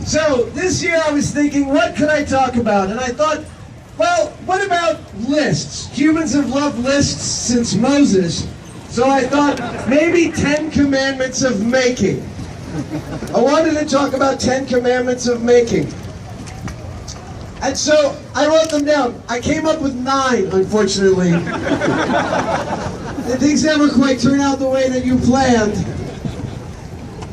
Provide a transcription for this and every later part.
So this year I was thinking, what could I talk about? And I thought, well, what about lists? Humans have loved lists since Moses. So I thought, maybe 10 commandments of making. I wanted to talk about 10 commandments of making. And so I wrote them down. I came up with 9, unfortunately. Things never quite turn out the way that you planned.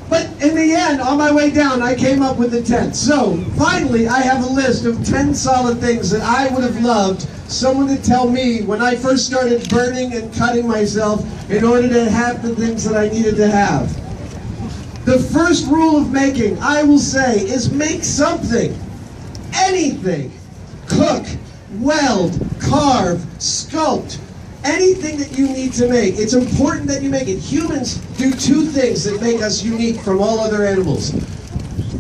But in the end, on my way down, I came up with the 10th. So finally, I have a list of 10 solid things that I would have loved someone to tell me when I first started burning and cutting myself in order to have the things that I needed to have. The first rule of making, I will say, is make something. Anything. Cook, weld, carve, sculpt. Anything that you need to make. It's important that you make it. Humans do 2 things that make us unique from all other animals.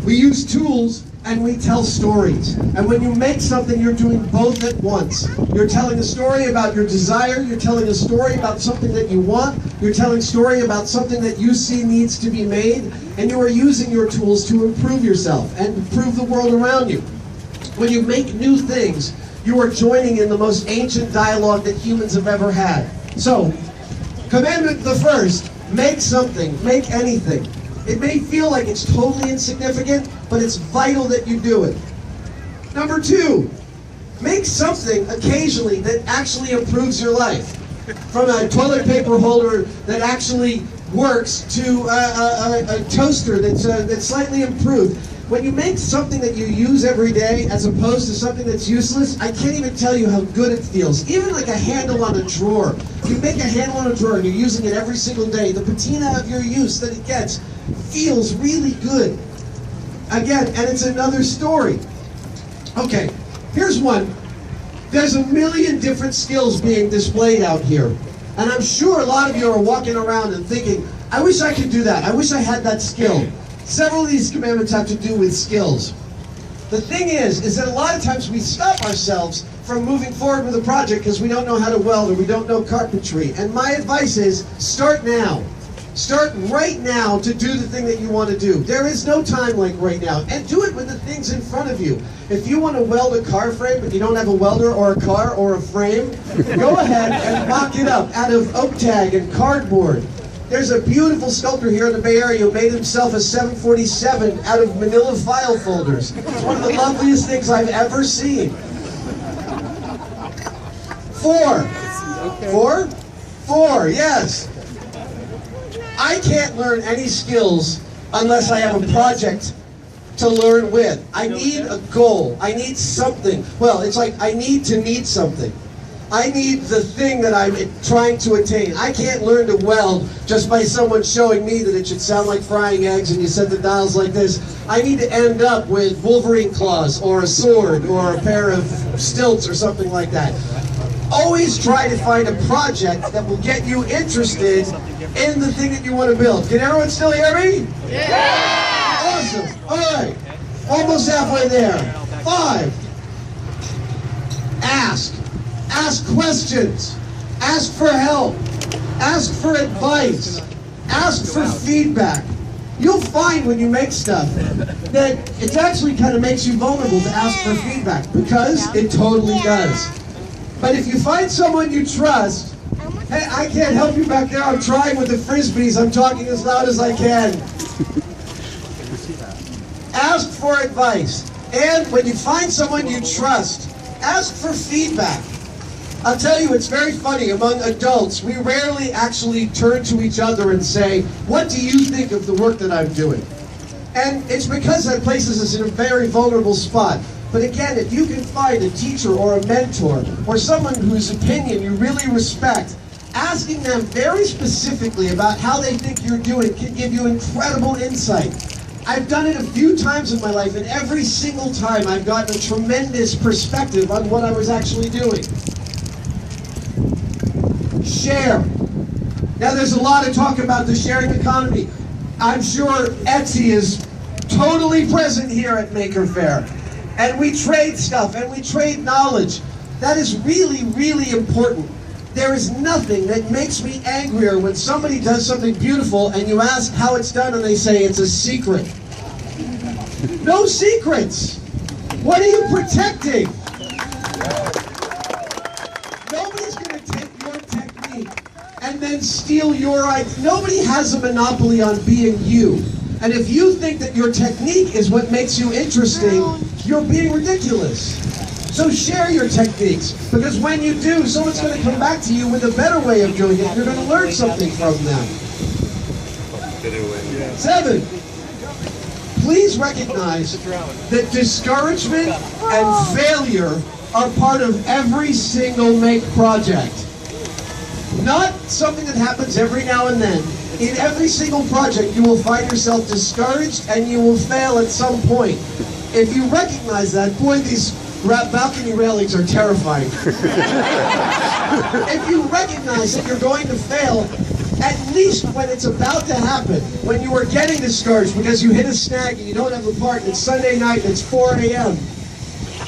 We use tools and we tell stories. And when you make something, you're doing both at once. You're telling a story about your desire, you're telling a story about something that you want, you're telling a story about something that you see needs to be made, and you are using your tools to improve yourself and improve the world around you. When you make new things, you are joining in the most ancient dialogue that humans have ever had. So, commandment the first, make something, make anything. It may feel like it's totally insignificant, but it's vital that you do it. Number 2, make something occasionally that actually improves your life. From a toilet paper holder that actually works to a toaster that's slightly improved. When you make something that you use every day as opposed to something that's useless, I can't even tell you how good it feels. Even like a handle on a drawer. If you make a handle on a drawer and you're using it every single day, the patina of your use that it gets feels really good. Again, and it's another story. Okay, here's one. There's a million different skills being displayed out here. And I'm sure a lot of you are walking around and thinking, I wish I could do that. I wish I had that skill. Several of these commandments have to do with skills. The thing is that a lot of times we stop ourselves from moving forward with a project because we don't know how to weld or we don't know carpentry. And my advice is, start now. Start right now to do the thing that you want to do. There is no time like right now. And do it with the things in front of you. If you want to weld a car frame but you don't have a welder or a car or a frame, go ahead and mock it up out of oak tag and cardboard. There's a beautiful sculptor here in the Bay Area who made himself a 747 out of manila file folders. It's one of the loveliest things I've ever seen. 4. 4, yes. I can't learn any skills unless I have a project to learn with. I need a goal. I need something. Well, it's like I need to need something. I need the thing that I'm trying to attain. I can't learn to weld just by someone showing me that it should sound like frying eggs and you set the dials like this. I need to end up with Wolverine claws or a sword or a pair of stilts or something like that. Always try to find a project that will get you interested in the thing that you want to build. Can everyone still hear me? Yeah! Awesome. All right. Almost halfway there. 5. Ask. Ask questions. Ask for help. Ask for advice. Ask for feedback. You'll find when you make stuff that it actually kind of makes you vulnerable to ask for feedback because it totally does. But if you find someone you trust, hey, I can't help you back there. I'm trying with the frisbees. I'm talking as loud as I can. Ask for advice. And when you find someone you trust, ask for feedback. I'll tell you, it's very funny. Among adults, we rarely actually turn to each other and say, what do you think of the work that I'm doing? And it's because that places us in a very vulnerable spot. But again, if you can find a teacher or a mentor or someone whose opinion you really respect, asking them very specifically about how they think you're doing can give you incredible insight. I've done it a few times in my life, and every single time I've gotten a tremendous perspective on what I was actually doing. Share. Now there's a lot of talk about the sharing economy. I'm sure Etsy is totally present here at Maker Faire. And we trade stuff and we trade knowledge. That is really, really important. There is nothing that makes me angrier when somebody does something beautiful and you ask how it's done and they say it's a secret. No secrets. What are you protecting? Nobody's going to take your technique and then steal your idea. Nobody has a monopoly on being you. And if you think that your technique is what makes you interesting, you're being ridiculous. So share your techniques, because when you do, someone's going to come back to you with a better way of doing it. You're going to learn something from them. 7, please recognize that discouragement and failure are part of every single Make project. Not something that happens every now and then. In every single project, you will find yourself discouraged and you will fail at some point. If you recognize that, boy, these balcony railings are terrifying. If you recognize that you're going to fail, at least when it's about to happen, when you are getting discouraged because you hit a snag and you don't have a part and it's Sunday night and it's 4 a.m.,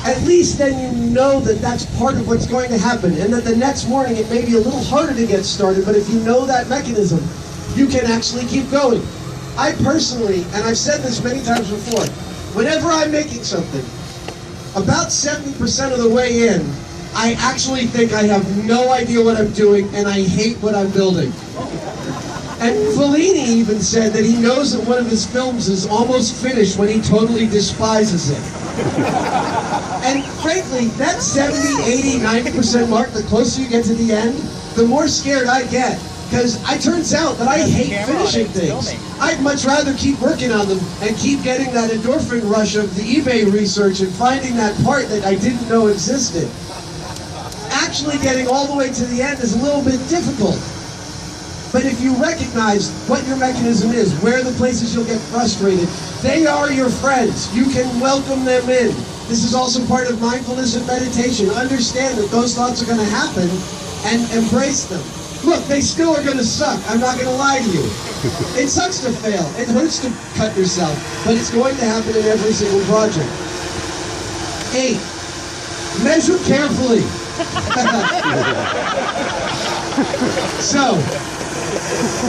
at least then you know that that's part of what's going to happen, and that the next morning it may be a little harder to get started, but if you know that mechanism, you can actually keep going. I personally, and I've said this many times before, whenever I'm making something, about 70% of the way in, I actually think I have no idea what I'm doing and I hate what I'm building. And Fellini even said that he knows that one of his films is almost finished when he totally despises it. And frankly, that 70, 80, 90% mark, the closer you get to the end, the more scared I get. Because it turns out that I hate finishing things. I'd much rather keep working on them and keep getting that endorphin rush of the eBay research and finding that part that I didn't know existed. Actually getting all the way to the end is a little bit difficult. But if you recognize what your mechanism is, where the places you'll get frustrated, they are your friends. You can welcome them in. This is also part of mindfulness and meditation. Understand that those thoughts are going to happen and embrace them. Look, they still are going to suck. I'm not going to lie to you. It sucks to fail. It hurts to cut yourself. But it's going to happen in every single project. 8, measure carefully. So,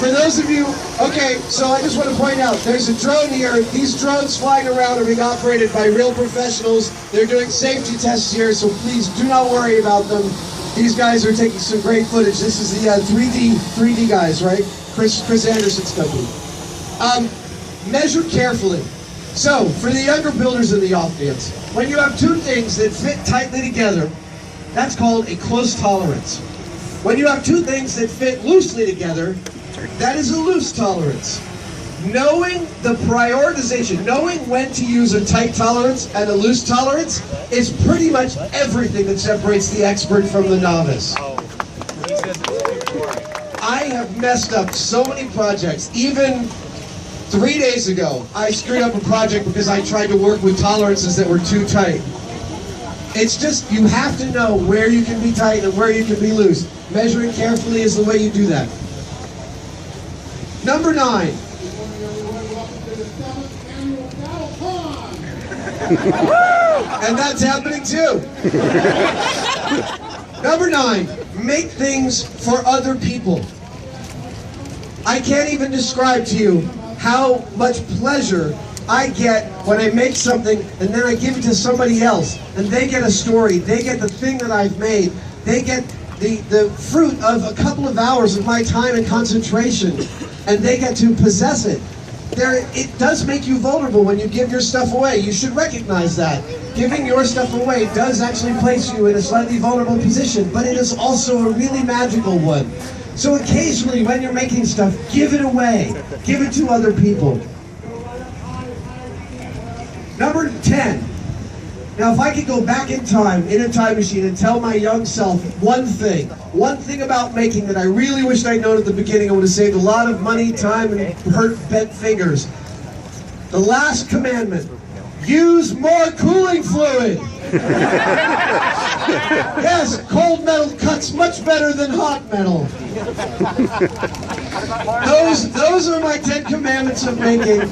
for those of you, okay, so I just want to point out, there's a drone here. These drones flying around are being operated by real professionals. They're doing safety tests here, so please do not worry about them. These guys are taking some great footage. This is the 3D guys, right? Chris Anderson's company. Measure carefully. So, for the younger builders in the audience, when you have two things that fit tightly together, that's called a close tolerance. When you have two things that fit loosely together, that is a loose tolerance. Knowing the prioritization, knowing when to use a tight tolerance and a loose tolerance is pretty much everything that separates the expert from the novice. I have messed up so many projects. Even 3 days ago, I screwed up a project because I tried to work with tolerances that were too tight. It's just, you have to know where you can be tight and where you can be loose. Measuring carefully is the way you do that. Number 9. And that's happening too. Number 9, make things for other people. I can't even describe to you how much pleasure I get when I make something and then I give it to somebody else and they get a story, they get the thing that I've made, they get the fruit of a couple of hours of my time and concentration, and they get to possess it. It does make you vulnerable when you give your stuff away. You should recognize that. Giving your stuff away does actually place you in a slightly vulnerable position, but it is also a really magical one. So occasionally when you're making stuff, give it away. Give it to other people. Number 10. Now if I could go back in time, in a time machine, and tell my young self one thing about making that I really wished I'd known at the beginning, I would have saved a lot of money, time, and hurt bent fingers. The last commandment: use more cooling fluid. Yes, cold metal cuts much better than hot metal. Those are my 10 commandments of making.